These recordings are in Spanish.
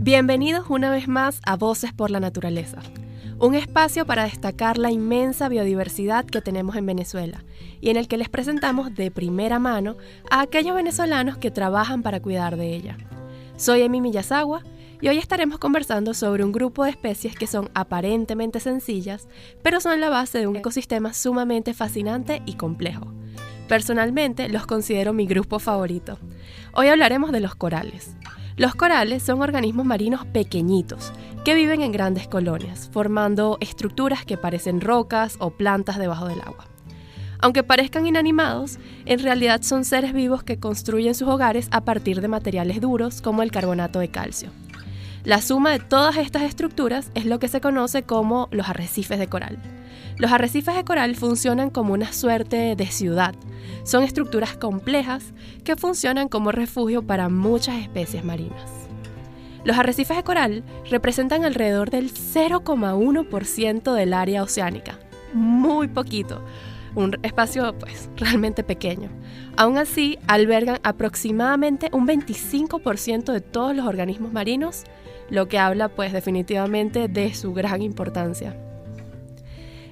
Bienvenidos una vez más a Voces por la Naturaleza, un espacio para destacar la inmensa biodiversidad que tenemos en Venezuela y en el que les presentamos de primera mano a aquellos venezolanos que trabajan para cuidar de ella. Soy Emi Miyazawa y hoy estaremos conversando sobre un grupo de especies que son aparentemente sencillas, pero son la base de un ecosistema sumamente fascinante y complejo. Personalmente los considero mi grupo favorito. Hoy hablaremos de los corales. Los corales son organismos marinos pequeñitos que viven en grandes colonias, formando estructuras que parecen rocas o plantas debajo del agua. Aunque parezcan inanimados, en realidad son seres vivos que construyen sus hogares a partir de materiales duros como el carbonato de calcio. La suma de todas estas estructuras es lo que se conoce como los arrecifes de coral. Los arrecifes de coral funcionan como una suerte de ciudad. Son estructuras complejas que funcionan como refugio para muchas especies marinas. Los arrecifes de coral representan alrededor del 0,1% del área oceánica, muy poquito, un espacio realmente pequeño. Aún así, albergan aproximadamente un 25% de todos los organismos marinos, lo que habla definitivamente de su gran importancia.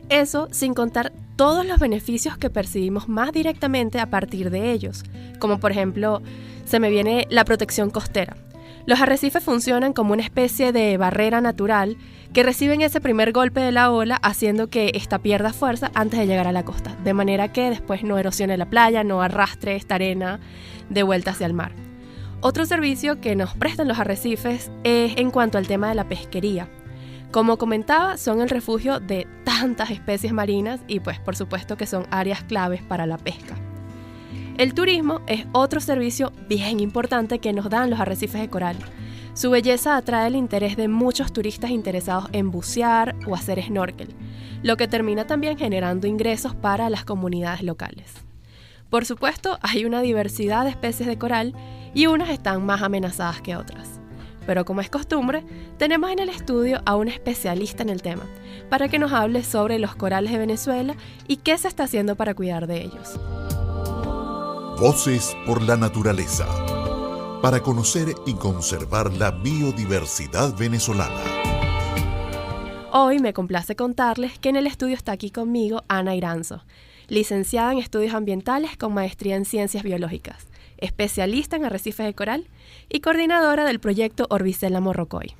Eso sin contar todos los beneficios que percibimos más directamente a partir de ellos, como por ejemplo, se me viene la protección costera. Los arrecifes funcionan como una especie de barrera natural que reciben ese primer golpe de la ola haciendo que ésta pierda fuerza antes de llegar a la costa, de manera que después no erosione la playa, no arrastre esta arena de vuelta hacia el mar. Otro servicio que nos prestan los arrecifes es en cuanto al tema de la pesquería. Como comentaba, son el refugio de tantas especies marinas y por supuesto que son áreas claves para la pesca. El turismo es otro servicio bien importante que nos dan los arrecifes de coral. Su belleza atrae el interés de muchos turistas interesados en bucear o hacer snorkel, lo que termina también generando ingresos para las comunidades locales. Por supuesto, hay una diversidad de especies de coral y unas están más amenazadas que otras. Pero como es costumbre, tenemos en el estudio a un especialista en el tema, para que nos hable sobre los corales de Venezuela y qué se está haciendo para cuidar de ellos. Voces por la Naturaleza, para conocer y conservar la biodiversidad venezolana. Hoy me complace contarles que en el estudio está aquí conmigo Ana Iranzo, licenciada en Estudios Ambientales con maestría en Ciencias Biológicas, especialista en arrecifes de coral y coordinadora del proyecto Orbicela Morrocoy.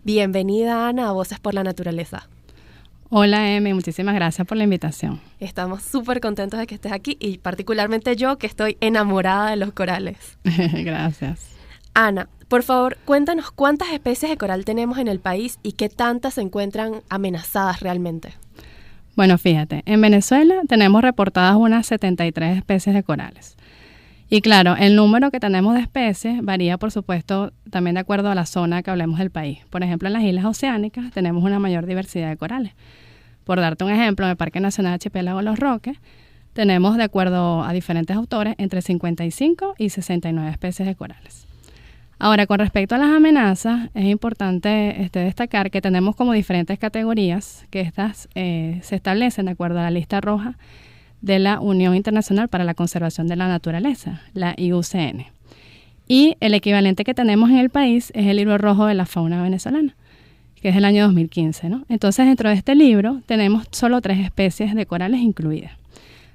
Bienvenida, Ana, a Voces por la Naturaleza. Hola, Emi, muchísimas gracias por la invitación. Estamos súper contentos de que estés aquí y particularmente yo, que estoy enamorada de los corales. Gracias. Ana, por favor, cuéntanos cuántas especies de coral tenemos en el país y qué tantas se encuentran amenazadas realmente. Bueno, fíjate, en Venezuela tenemos reportadas unas 73 especies de corales. Y claro, el número que tenemos de especies varía, por supuesto, también de acuerdo a la zona que hablemos del país. Por ejemplo, en las islas oceánicas tenemos una mayor diversidad de corales. Por darte un ejemplo, en el Parque Nacional Archipiélago Los Roques, tenemos, de acuerdo a diferentes autores, entre 55 y 69 especies de corales. Ahora, con respecto a las amenazas, es importante destacar que tenemos como diferentes categorías, que estas se establecen de acuerdo a la lista roja de la Unión Internacional para la Conservación de la Naturaleza, la IUCN. Y el equivalente que tenemos en el país es el libro rojo de la fauna venezolana, que es del año 2015, ¿no? Entonces, dentro de este libro tenemos solo 3 especies de corales incluidas.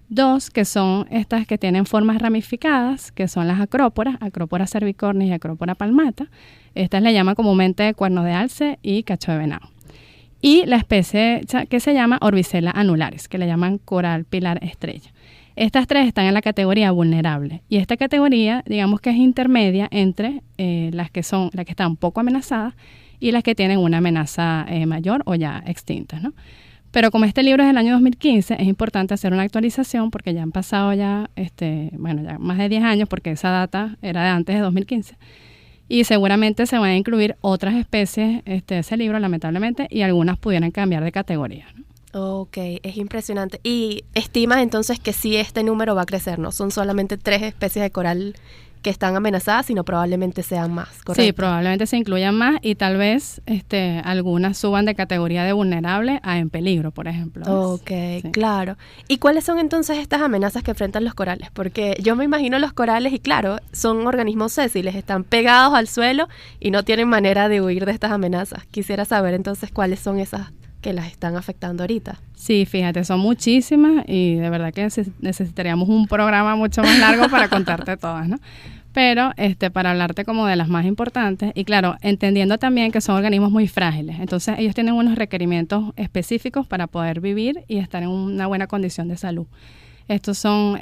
2 que son estas que tienen formas ramificadas, que son las acróporas, Acrópora cervicornis y Acrópora palmata. Estas le llaman comúnmente cuerno de alce y cacho de venado. Y la especie que se llama Orbicela annularis, que le llaman coral pilar estrella. Estas 3 están en la categoría vulnerable. Y esta categoría, digamos que es intermedia entre las que están poco amenazadas y las que tienen una amenaza mayor o ya extintas, ¿no? Pero como este libro es del año 2015, es importante hacer una actualización porque ya han pasado ya más de 10 años, porque esa data era de antes de 2015. Y seguramente se van a incluir otras especies de ese libro, lamentablemente, y algunas pudieran cambiar de categoría, ¿no? Ok, es impresionante. Y estimas entonces que sí este número va a crecer, ¿no? Son solamente 3 especies de coral que están amenazadas, sino probablemente sean más, ¿correcto? Sí, probablemente se incluyan más y tal vez algunas suban de categoría de vulnerable a en peligro, por ejemplo. Ok, sí. Claro. ¿Y cuáles son entonces estas amenazas que enfrentan los corales? Porque yo me imagino los corales y claro, son organismos sésiles, están pegados al suelo y no tienen manera de huir de estas amenazas. Quisiera saber entonces cuáles son esas que las están afectando ahorita. Sí, fíjate, son muchísimas y de verdad que necesitaríamos un programa mucho más largo para contarte todas, ¿no? Pero para hablarte como de las más importantes y claro, entendiendo también que son organismos muy frágiles, entonces ellos tienen unos requerimientos específicos para poder vivir y estar en una buena condición de salud. Estos son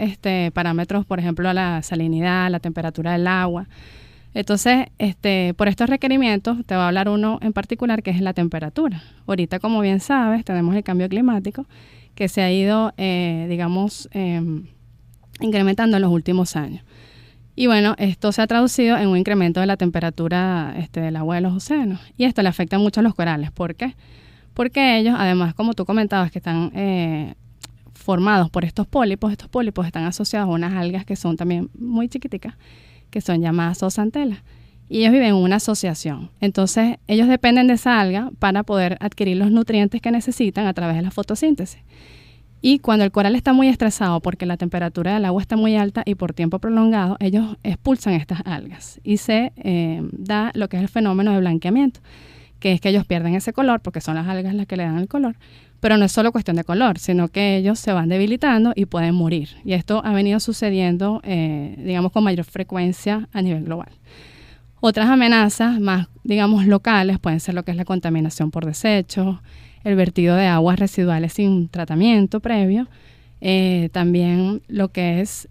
parámetros, por ejemplo, la salinidad, la temperatura del agua. Entonces, por estos requerimientos, te voy a hablar uno en particular que es la temperatura. Ahorita, como bien sabes, tenemos el cambio climático que se ha ido, incrementando en los últimos años. Y bueno, esto se ha traducido en un incremento de la temperatura del agua de los océanos. Y esto le afecta mucho a los corales. ¿Por qué? Porque ellos, además, como tú comentabas, que están formados por estos pólipos están asociados a unas algas que son también muy chiquiticas, que son llamadas zooxantelas, y ellos viven en una asociación. Entonces, ellos dependen de esa alga para poder adquirir los nutrientes que necesitan a través de la fotosíntesis. Y cuando el coral está muy estresado porque la temperatura del agua está muy alta y por tiempo prolongado, ellos expulsan estas algas y se da lo que es el fenómeno de blanqueamiento, que es que ellos pierden ese color porque son las algas las que le dan el color. Pero no es solo cuestión de color, sino que ellos se van debilitando y pueden morir. Y esto ha venido sucediendo, con mayor frecuencia a nivel global. Otras amenazas más, locales pueden ser lo que es la contaminación por desechos, el vertido de aguas residuales sin tratamiento previo, también lo que es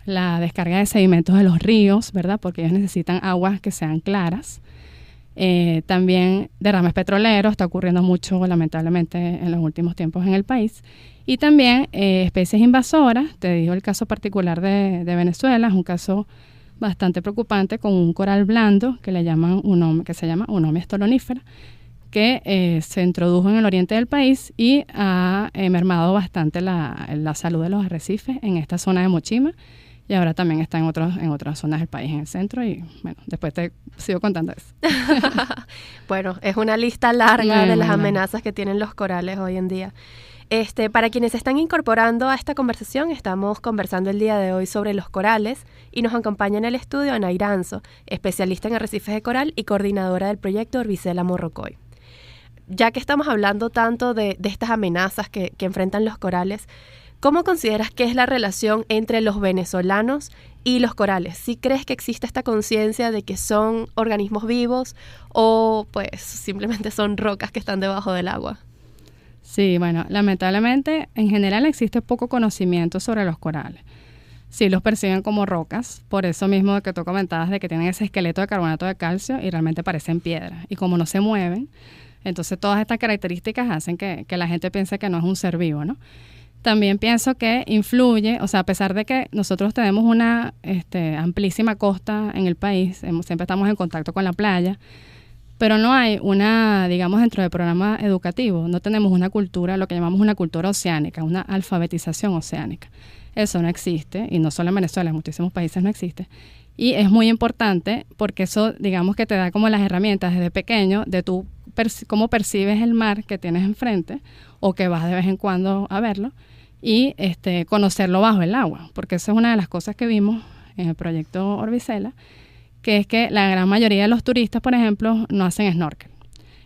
la descarga de sedimentos de los ríos, ¿verdad? Porque ellos necesitan aguas que sean claras. También derrames petroleros, está ocurriendo mucho lamentablemente en los últimos tiempos en el país. Y también especies invasoras, te digo el caso particular de Venezuela, es un caso bastante preocupante con un coral blando que se llama Eunomia stolonífera, que se introdujo en el oriente del país y ha mermado bastante la salud de los arrecifes en esta zona de Mochima. Y ahora también está en otras zonas del país, en el centro. Y bueno, después te sigo contando eso. Bueno, es una lista larga de las amenazas que tienen los corales hoy en día. Para quienes se están incorporando a esta conversación, estamos conversando el día de hoy sobre los corales y nos acompaña en el estudio Ana Iranzo, especialista en arrecifes de coral y coordinadora del proyecto Orbicela Morrocoy. Ya que estamos hablando tanto de estas amenazas que enfrentan los corales, ¿cómo consideras que es la relación entre los venezolanos y los corales? ¿Sí crees que existe esta conciencia de que son organismos vivos o pues simplemente son rocas que están debajo del agua? Sí, bueno, lamentablemente en general existe poco conocimiento sobre los corales. Sí los perciben como rocas, por eso mismo que tú comentabas de que tienen ese esqueleto de carbonato de calcio y realmente parecen piedras. Y como no se mueven, entonces todas estas características hacen que la gente piense que no es un ser vivo, ¿no? También pienso que influye, o sea, a pesar de que nosotros tenemos una amplísima costa en el país, siempre estamos en contacto con la playa, pero no hay dentro del programa educativo, no tenemos una cultura, lo que llamamos una cultura oceánica, una alfabetización oceánica. Eso no existe, y no solo en Venezuela, en muchísimos países no existe. Y es muy importante porque eso, que te da como las herramientas desde pequeño de tú cómo percibes el mar que tienes enfrente o que vas de vez en cuando a verlo y conocerlo bajo el agua, porque eso es una de las cosas que vimos en el proyecto Orbicela, que es que la gran mayoría de los turistas, por ejemplo, no hacen snorkel.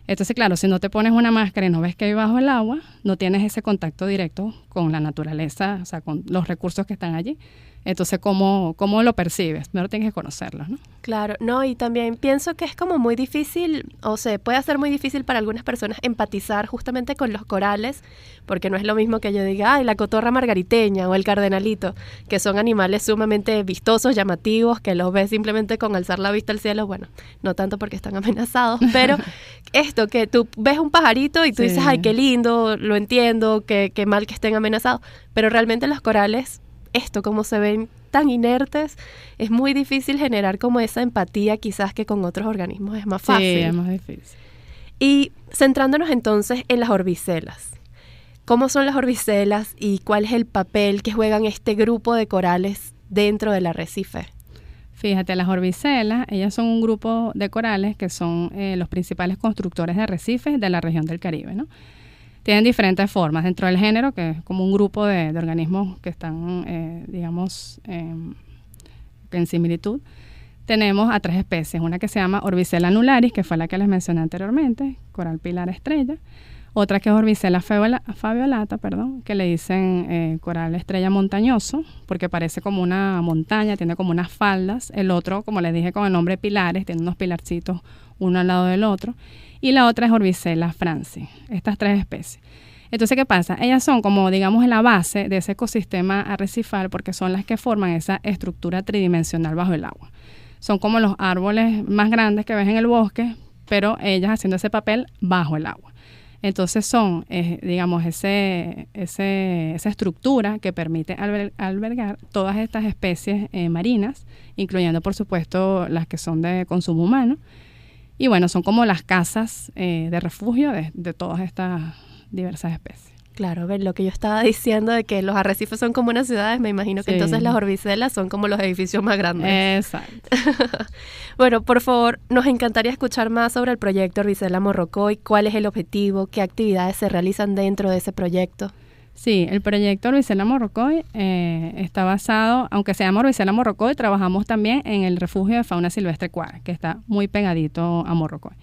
Entonces, claro, si no te pones una máscara y no ves que hay bajo el agua, no tienes ese contacto directo con la naturaleza, o sea, con los recursos que están allí. Entonces, ¿cómo lo percibes? Primero tienes que conocerlos, ¿no? Claro, no, y también pienso que es como muy difícil, o sea, puede ser muy difícil para algunas personas empatizar justamente con los corales, porque no es lo mismo que yo diga, ay, la cotorra margariteña o el cardenalito, que son animales sumamente vistosos, llamativos, que los ves simplemente con alzar la vista al cielo, bueno, no tanto porque están amenazados, pero esto, que tú ves un pajarito y tú dices, ay, qué lindo, lo entiendo, qué mal que estén amenazados, pero realmente los corales, como se ven tan inertes, es muy difícil generar como esa empatía quizás que con otros organismos es más fácil. Sí, es más difícil. Y centrándonos entonces en las orbicelas. ¿Cómo son las orbicelas y cuál es el papel que juegan este grupo de corales dentro del arrecife? Fíjate, las orbicelas, ellas son un grupo de corales que son los principales constructores de arrecifes de la región del Caribe, ¿no? Tienen diferentes formas dentro del género, que es como un grupo de organismos que están, digamos, en similitud. Tenemos a 3 especies, una que se llama Orbicela annularis, que fue la que les mencioné anteriormente, coral pilar estrella. Otra que es Orbicela fabiolata, que le dicen coral estrella montañoso, porque parece como una montaña, tiene como unas faldas. El otro, como les dije, con el nombre pilares, tiene unos pilarcitos uno al lado del otro. Y la otra es Orbicela francis, estas 3 especies. Entonces, ¿qué pasa? Ellas son como, digamos, la base de ese ecosistema arrecifal, porque son las que forman esa estructura tridimensional bajo el agua. Son como los árboles más grandes que ves en el bosque, pero ellas haciendo ese papel bajo el agua. Entonces son, digamos, esa estructura que permite albergar todas estas especies marinas, incluyendo, por supuesto, las que son de consumo humano. Y bueno, son como las casas de refugio de todas estas diversas especies. Claro, ver lo que yo estaba diciendo de que los arrecifes son como unas ciudades, me imagino que entonces las orbicelas son como los edificios más grandes. Exacto. Bueno, por favor, nos encantaría escuchar más sobre el proyecto Orbicela morrocoy, cuál es el objetivo, qué actividades se realizan dentro de ese proyecto. Sí, el proyecto Orbicela morrocoy está basado, aunque se llama Orbicela morrocoy, trabajamos también en el refugio de fauna silvestre Cuara, que está muy pegadito a Morrocoy.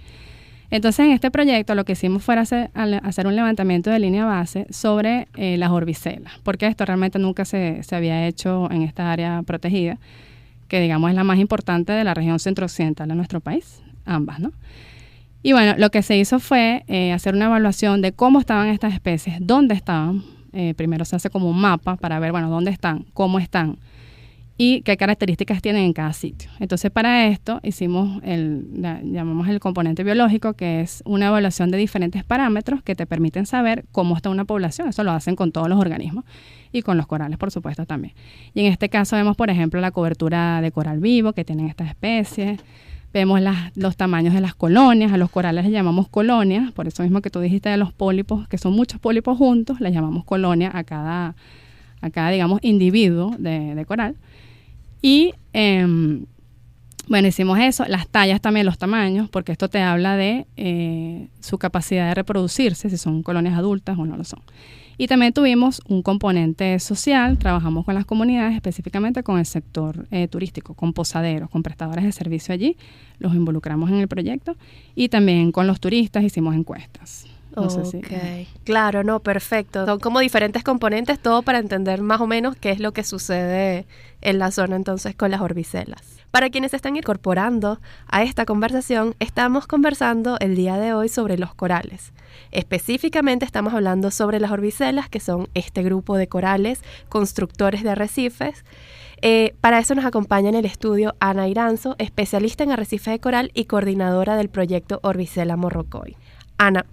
Entonces, en este proyecto lo que hicimos fue hacer un levantamiento de línea base sobre las orbicelas, porque esto realmente nunca se había hecho en esta área protegida, que digamos es la más importante de la región centro-occidental de nuestro país, ambas, ¿no? Y bueno, lo que se hizo fue hacer una evaluación de cómo estaban estas especies, dónde estaban. Primero se hace como un mapa para ver, bueno, dónde están, cómo están y qué características tienen en cada sitio. Entonces, para esto hicimos llamamos el componente biológico, que es una evaluación de diferentes parámetros que te permiten saber cómo está una población. Eso lo hacen con todos los organismos y con los corales, por supuesto, también. Y en este caso vemos, por ejemplo, la cobertura de coral vivo que tienen estas especies. Vemos los tamaños de las colonias. A los corales les llamamos colonias, por eso mismo que tú dijiste de los pólipos, que son muchos pólipos juntos, les llamamos colonia a cada digamos, individuo de coral. Y bueno, hicimos eso, las tallas también, los tamaños, porque esto te habla de su capacidad de reproducirse, si son colonias adultas o no lo son. Y también tuvimos un componente social, trabajamos con las comunidades, específicamente con el sector turístico, con posaderos, con prestadores de servicio allí, los involucramos en el proyecto, y también con los turistas hicimos encuestas. No sé si... Claro, no, perfecto. Son como diferentes componentes, todo para entender más o menos qué es lo que sucede en la zona entonces con las orbicelas. Para quienes se están incorporando a esta conversación, estamos conversando el día de hoy sobre los corales. Específicamente estamos hablando sobre las orbicelas, que son este grupo de corales constructores de arrecifes. Para eso nos acompaña en el estudio Ana Iranzo, especialista en arrecifes de coral y coordinadora del proyecto Orbicela morrocoy. Ana,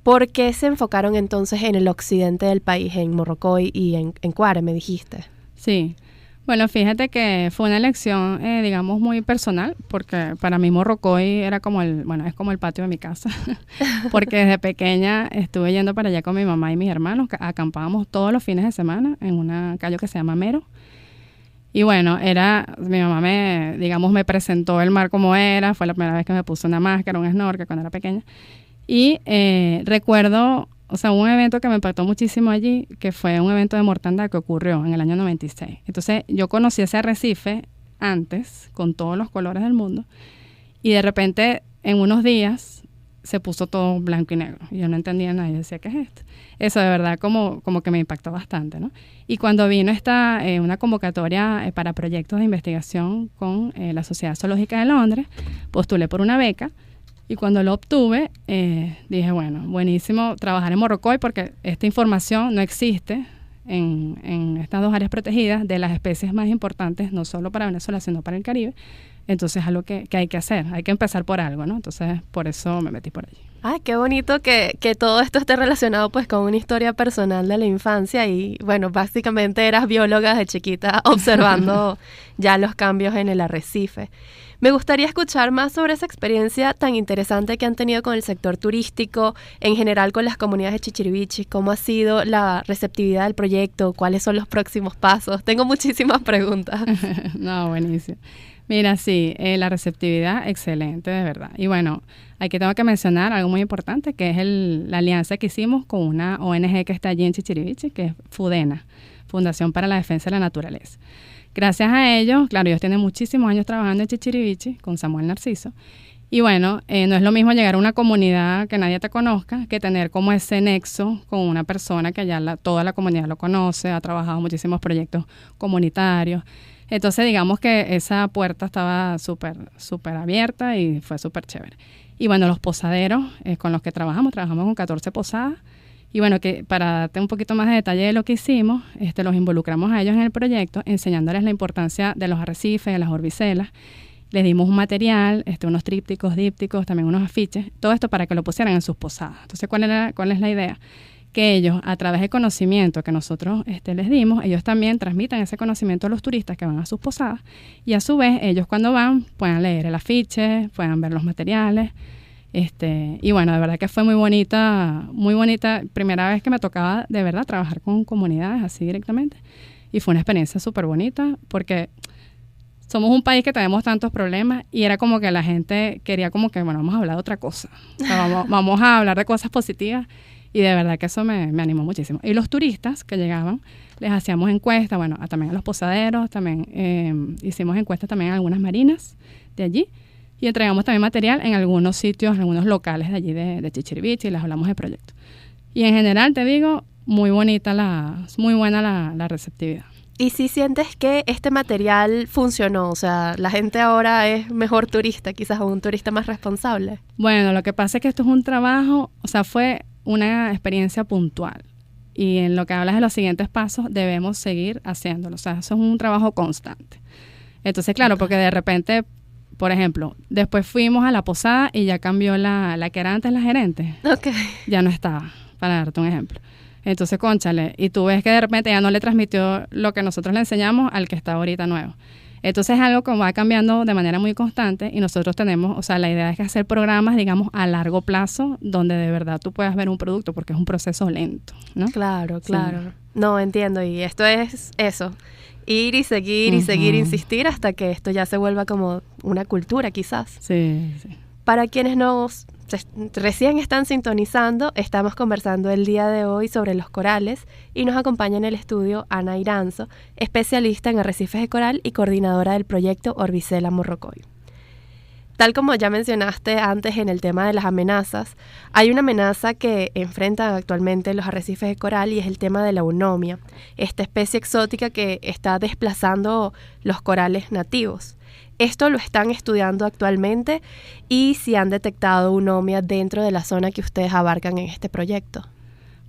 ¿por qué se enfocaron entonces en el occidente del país, en Morrocoy y en Cuara, me dijiste? Sí. Bueno, fíjate que fue una elección, digamos, muy personal, porque para mí Morrocoy era como es como el patio de mi casa, porque desde pequeña estuve yendo para allá con mi mamá y mis hermanos, acampábamos todos los fines de semana en una calle que se llama Mero. Y bueno, mi mamá me presentó el mar como era, fue la primera vez que me puso una máscara, un snorkel cuando era pequeña. Y recuerdo, un evento que me impactó muchísimo allí, que fue un evento de mortandad que ocurrió en el año 96. Entonces, yo conocí ese arrecife antes, con todos los colores del mundo, y de repente, en unos días, se puso todo blanco y negro. Y yo no entendía nada, yo decía, ¿qué es esto? Eso de verdad como que me impactó bastante, ¿no? Y cuando vino una convocatoria para proyectos de investigación con la Sociedad Zoológica de Londres, postulé por una beca. Y cuando lo obtuve, dije, bueno, buenísimo trabajar en Morrocoy porque esta información no existe en estas 2 áreas protegidas de las especies más importantes, no solo para Venezuela, sino para el Caribe. Entonces es algo que hay que hacer, hay que empezar por algo, ¿no? Entonces por eso me metí por allí. Ay, qué bonito que todo esto esté relacionado pues con una historia personal de la infancia y bueno, básicamente eras bióloga de chiquita observando ya los cambios en el arrecife. Me gustaría escuchar más sobre esa experiencia tan interesante que han tenido con el sector turístico, en general con las comunidades de Chichiriviche, cómo ha sido la receptividad del proyecto, cuáles son los próximos pasos. Tengo muchísimas preguntas. No, buenísimo. Mira, sí, la receptividad, excelente, de verdad. Y bueno, aquí tengo que mencionar algo muy importante, que es la alianza que hicimos con una ONG que está allí en Chichiriviche, que es FUDENA, Fundación para la Defensa de la Naturaleza. Gracias a ellos, claro, ellos tienen muchísimos años trabajando en Chichiriviche con Samuel Narciso. Y bueno, no es lo mismo llegar a una comunidad que nadie te conozca que tener como ese nexo con una persona que ya toda la comunidad lo conoce, ha trabajado en muchísimos proyectos comunitarios. Entonces, digamos que esa puerta estaba súper abierta y fue súper chévere. Y bueno, los posaderos con los que trabajamos con 14 posadas. Y bueno, que para darte un poquito más de detalle de lo que hicimos, los involucramos a ellos en el proyecto, enseñándoles la importancia de los arrecifes, de las orbicelas. Les dimos un material, unos trípticos, dípticos, también unos afiches, todo esto para que lo pusieran en sus posadas. Entonces, ¿cuál es la idea? Que ellos, a través del conocimiento que nosotros les dimos, ellos también transmitan ese conocimiento a los turistas que van a sus posadas y a su vez ellos cuando van puedan leer el afiche, puedan ver los materiales. Y bueno, de verdad que fue muy bonita, primera vez que me tocaba de verdad trabajar con comunidades así directamente y fue una experiencia súper bonita porque somos un país que tenemos tantos problemas y era como que la gente quería como que, bueno, vamos a hablar de otra cosa, o sea, vamos a hablar de cosas positivas. Y de verdad que eso me animó muchísimo. Y los turistas que llegaban, les hacíamos encuestas, bueno, también a los posaderos, también hicimos encuestas también en algunas marinas de allí. Y entregamos también material en algunos sitios, en algunos locales de allí de Chichiriviche y les hablamos del proyecto. Y en general, te digo, muy buena la receptividad. ¿Y si sientes que este material funcionó? O sea, la gente ahora es mejor turista, quizás un turista más responsable. Bueno, lo que pasa es que esto es un trabajo, o sea, fue una experiencia puntual y en lo que hablas de los siguientes pasos debemos seguir haciéndolo, o sea, eso es un trabajo constante. Entonces, claro, porque de repente, por ejemplo, después fuimos a la posada y ya cambió la que era antes la gerente, ya no estaba, para darte un ejemplo. Entonces, cónchale, y tú ves que de repente ya no le transmitió lo que nosotros le enseñamos al que está ahorita nuevo. Entonces es algo que va cambiando de manera muy constante y nosotros tenemos, o sea, la idea es que hacer programas, digamos, a largo plazo donde de verdad tú puedas ver un producto porque es un proceso lento, ¿no? Claro. Sí. No, entiendo. Y esto es eso, ir y seguir y seguir, insistir hasta que esto ya se vuelva como una cultura quizás. Sí. Para quienes recién están sintonizando, estamos conversando el día de hoy sobre los corales y nos acompaña en el estudio Ana Iranzo, especialista en arrecifes de coral y coordinadora del proyecto Orbicela Morrocoy. Tal como ya mencionaste antes en el tema de las amenazas, hay una amenaza que enfrentan actualmente los arrecifes de coral y es el tema de la eunomia, esta especie exótica que está desplazando los corales nativos. Esto lo están estudiando actualmente y si han detectado eunomia dentro de la zona que ustedes abarcan en este proyecto.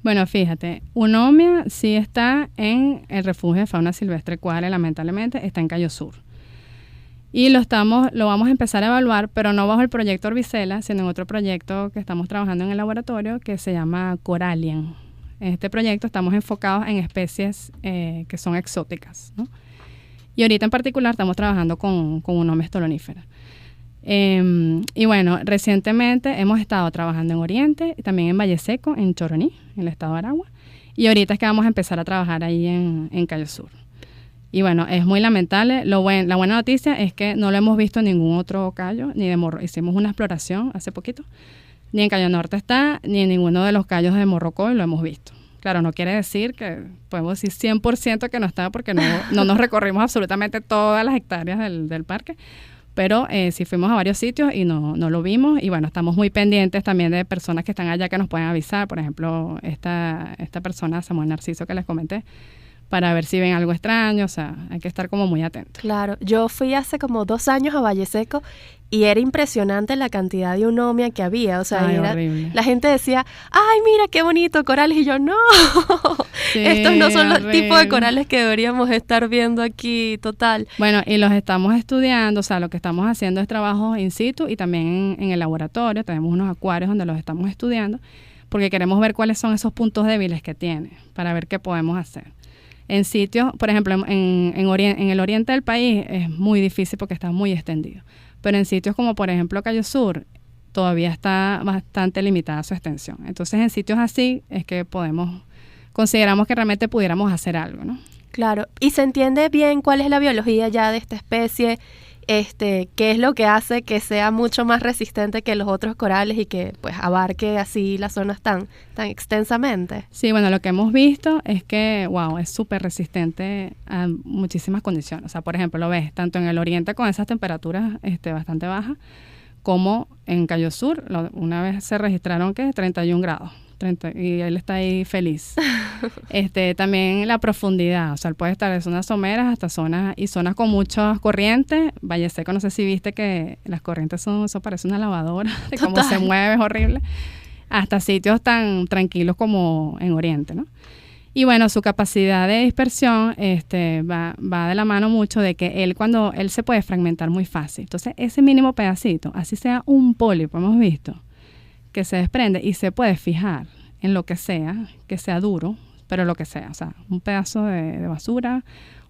Bueno, fíjate, eunomia sí está en el refugio de fauna silvestre Cuadra, lamentablemente está en Cayo Sur. Y lo vamos a empezar a evaluar, pero no bajo el proyecto Orbicela, sino en otro proyecto que estamos trabajando en el laboratorio que se llama Corallian. En este proyecto estamos enfocados en especies que son exóticas, ¿no? Y ahorita en particular estamos trabajando con eunomia stolonífera. Y bueno, recientemente hemos estado trabajando en Oriente y también en Valle Seco, en Choroní, en el estado de Aragua. Y ahorita es que vamos a empezar a trabajar ahí en Cayo Sur. Y bueno, es muy lamentable. La buena noticia es que no lo hemos visto en ningún otro callo, ni de Morrocoy. Hicimos una exploración hace poquito. Ni en Cayo Norte está, ni en ninguno de los callos de Morrocoy lo hemos visto. Claro, no quiere decir que podemos decir 100% que no está porque no nos recorrimos absolutamente todas las hectáreas del parque, pero sí fuimos a varios sitios y no lo vimos y bueno, estamos muy pendientes también de personas que están allá que nos pueden avisar, por ejemplo, esta persona, Samuel Narciso, que les comenté, para ver si ven algo extraño, o sea, hay que estar como muy atentos. Claro, yo fui hace como 2 años a Valle Seco y era impresionante la cantidad de eunomia que había, o sea, horrible. La gente decía, ¡ay, mira qué bonito corales! Y yo, ¡no! Sí, estos no son horrible. Los tipos de corales que deberíamos estar viendo aquí, total. Bueno, y los estamos estudiando, o sea, lo que estamos haciendo es trabajo in situ y también en el laboratorio, tenemos unos acuarios donde los estamos estudiando, porque queremos ver cuáles son esos puntos débiles que tiene, para ver qué podemos hacer. En sitios, por ejemplo, en el oriente del país es muy difícil porque está muy extendido. Pero en sitios como, por ejemplo, Cayo Sur, todavía está bastante limitada su extensión. Entonces, en sitios así es que consideramos que realmente pudiéramos hacer algo, ¿no? Claro. ¿Y se entiende bien cuál es la biología ya de esta especie? ¿Qué es lo que hace que sea mucho más resistente que los otros corales y que pues abarque así las zonas tan extensamente? Sí, bueno, lo que hemos visto es que, wow, es súper resistente a muchísimas condiciones. O sea, por ejemplo, lo ves tanto en el oriente con esas temperaturas bastante bajas, como en Cayo Sur. Una vez se registraron, 31 grados. Y él está ahí feliz. También la profundidad, o sea, él puede estar de zonas someras hasta zonas con muchas corrientes. Valle Seco, no sé si viste que las corrientes eso parece una lavadora, de cómo se mueve, es horrible. Hasta sitios tan tranquilos como en Oriente, ¿no? Y bueno, su capacidad de dispersión va de la mano mucho de que cuando él se puede fragmentar muy fácil. Entonces, ese mínimo pedacito, así sea un pólipo, hemos visto, que se desprende y se puede fijar en lo que sea duro, pero lo que sea, o sea, un pedazo de basura,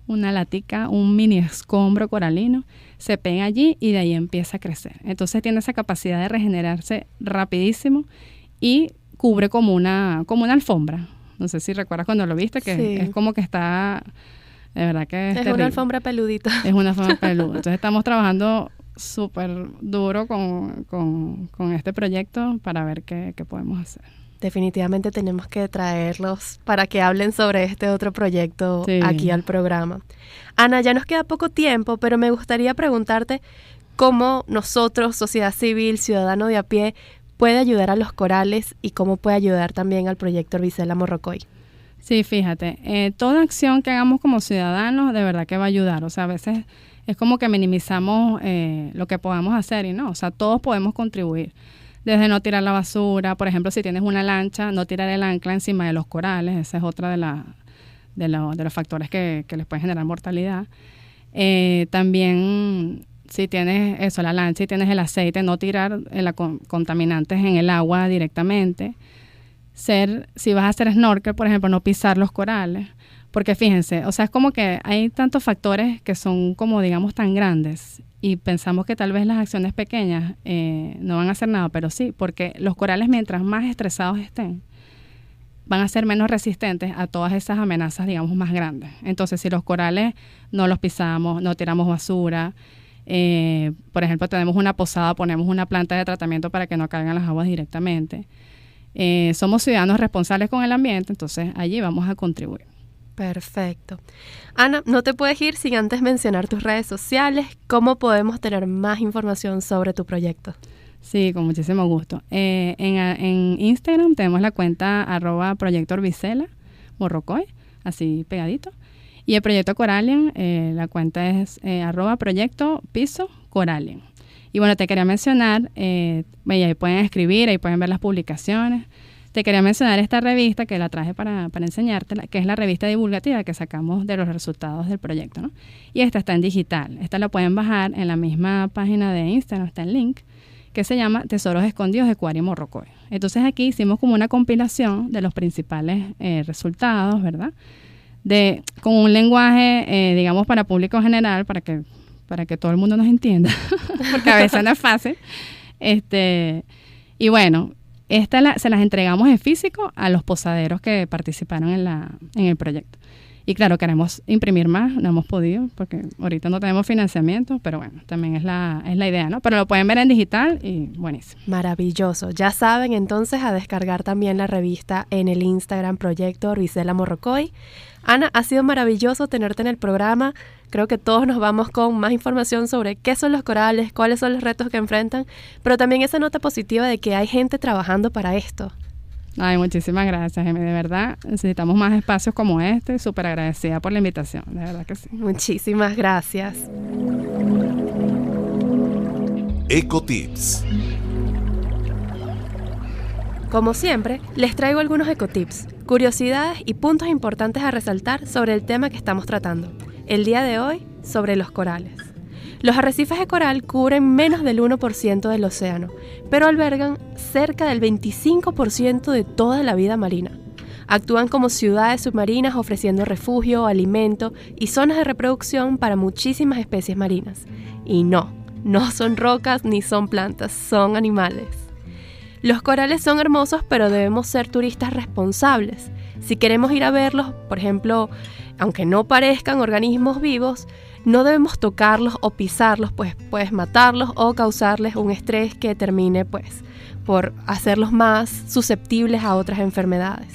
una latica, un mini escombro coralino, se pega allí y de ahí empieza a crecer. Entonces tiene esa capacidad de regenerarse rapidísimo y cubre como una alfombra. No sé si recuerdas cuando lo viste, que sí. Es como que está, de verdad que es terrible. Una alfombra peludita. Es una alfombra peluda. Entonces estamos trabajando súper duro con este proyecto para ver qué podemos hacer. Definitivamente tenemos que traerlos para que hablen sobre este otro proyecto aquí al programa. Ana, ya nos queda poco tiempo, pero me gustaría preguntarte cómo nosotros, sociedad civil, ciudadano de a pie, puede ayudar a los corales y cómo puede ayudar también al proyecto Orbicela Morrocoy. Sí, fíjate, toda acción que hagamos como ciudadanos de verdad que va a ayudar. O sea, a veces es como que minimizamos lo que podamos hacer y no, o sea, todos podemos contribuir. Desde no tirar la basura, por ejemplo, si tienes una lancha, no tirar el ancla encima de los corales, esa es otra de los factores que les puede generar mortalidad. También, si tienes la lancha y tienes el aceite, no tirar contaminantes en el agua directamente. Si vas a hacer snorkel, por ejemplo, no pisar los corales. Porque fíjense, o sea, es como que hay tantos factores que son como, digamos, tan grandes y pensamos que tal vez las acciones pequeñas no van a hacer nada, pero sí, porque los corales mientras más estresados estén, van a ser menos resistentes a todas esas amenazas, digamos, más grandes. Entonces, si los corales no los pisamos, no tiramos basura, por ejemplo, tenemos una posada, ponemos una planta de tratamiento para que no caigan las aguas directamente. Somos ciudadanos responsables con el ambiente, entonces allí vamos a contribuir. Perfecto. Ana, no te puedes ir sin antes mencionar tus redes sociales. ¿Cómo podemos tener más información sobre tu proyecto? Sí, con muchísimo gusto. En Instagram tenemos la cuenta @Proyecto Orbicela Morrocoy, así pegadito. Y el proyecto Corallian, la cuenta es @Proyecto Piso Corallian. Y bueno, te quería mencionar, ahí pueden escribir, ahí pueden ver las publicaciones. Te quería mencionar esta revista que la traje para enseñártela, que es la revista divulgativa que sacamos de los resultados del proyecto, ¿no? Y esta está en digital. Esta la pueden bajar en la misma página de Instagram, está el link, que se llama Tesoros Escondidos de Cuari Morrocoy. Entonces aquí hicimos como una compilación de los principales resultados, ¿verdad? Con un lenguaje, digamos, para público general, para que todo el mundo nos entienda, porque a veces no es fácil. Y bueno, se las entregamos en físico a los posaderos que participaron en el proyecto. Y claro, queremos imprimir más, no hemos podido porque ahorita no tenemos financiamiento, pero bueno, también es la idea, ¿no? Pero lo pueden ver en digital y buenísimo. Maravilloso. Ya saben entonces a descargar también la revista en el Instagram Proyecto Orbicela Morrocoy. Ana, ha sido maravilloso tenerte en el programa. Creo que todos nos vamos con más información sobre qué son los corales, cuáles son los retos que enfrentan, pero también esa nota positiva de que hay gente trabajando para esto. Ay, muchísimas gracias, Emi. De verdad, necesitamos más espacios como este. Súper agradecida por la invitación, de verdad que sí. Muchísimas gracias. Ecotips. Como siempre, les traigo algunos ecotips, curiosidades y puntos importantes a resaltar sobre el tema que estamos tratando. El día de hoy, sobre los corales. Los arrecifes de coral cubren menos del 1% del océano, pero albergan cerca del 25% de toda la vida marina. Actúan como ciudades submarinas ofreciendo refugio, alimento y zonas de reproducción para muchísimas especies marinas. Y no son rocas ni son plantas, son animales. Los corales son hermosos, pero debemos ser turistas responsables. Si queremos ir a verlos, por ejemplo, aunque no parezcan organismos vivos, No debemos tocarlos o pisarlos, pues puedes matarlos o causarles un estrés que termine por hacerlos más susceptibles a otras enfermedades.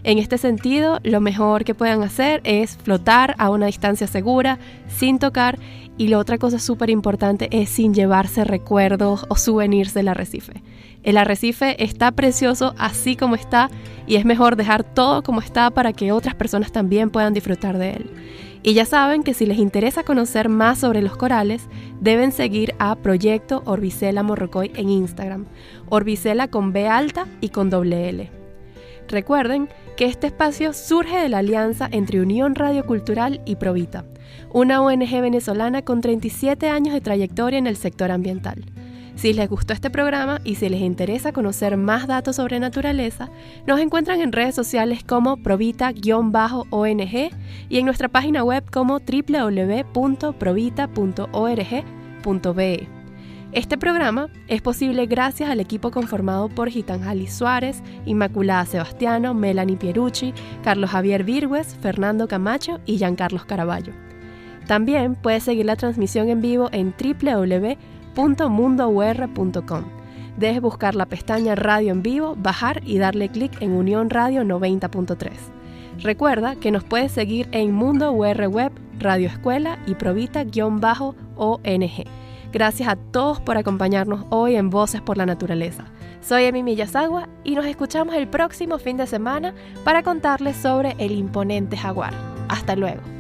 En este sentido, lo mejor que puedan hacer es flotar a una distancia segura, sin tocar, y la otra cosa súper importante es sin llevarse recuerdos o souvenirs del arrecife. El arrecife está precioso así como está y es mejor dejar todo como está para que otras personas también puedan disfrutar de él. Y ya saben que si les interesa conocer más sobre los corales, deben seguir a Proyecto Orbicela Morrocoy en Instagram, Orbicela con B alta y con doble L. Recuerden que este espacio surge de la alianza entre Unión Radio Cultural y Provita, una ONG venezolana con 37 años de trayectoria en el sector ambiental. Si les gustó este programa y si les interesa conocer más datos sobre naturaleza, nos encuentran en redes sociales como provita_ONG y en nuestra página web como www.provita.org.be. Este programa es posible gracias al equipo conformado por Gitanjali Suárez, Inmaculada Sebastiano, Melanie Pierucci, Carlos Javier Virgües, Fernando Camacho y Giancarlos Caraballo. También puedes seguir la transmisión en vivo en www.mundour.com. Debes buscar la pestaña Radio en Vivo, bajar y darle clic en Unión Radio 90.3. Recuerda que nos puedes seguir en Mundo UR Web, Radio Escuela y Provita_ONG. Gracias a todos por acompañarnos hoy en Voces por la Naturaleza. Soy Emi Millasagua y nos escuchamos el próximo fin de semana para contarles sobre el imponente jaguar. Hasta luego.